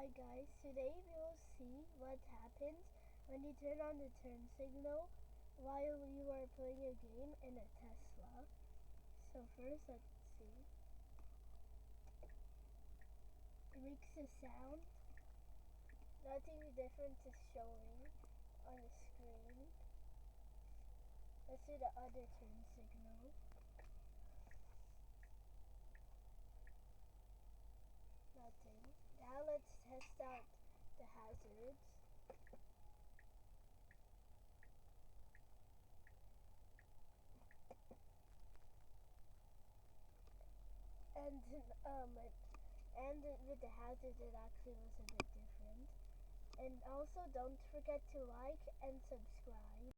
Hi guys, today we will see what happens when you turn on the turn signal while you are playing a game in a Tesla. So first let's see. It makes a sound. Nothing different is showing on the screen. Let's do the other turn signal. Nothing. Now let's test out the hazards. And with the hazards it actually was a bit different. And also don't forget to like and subscribe.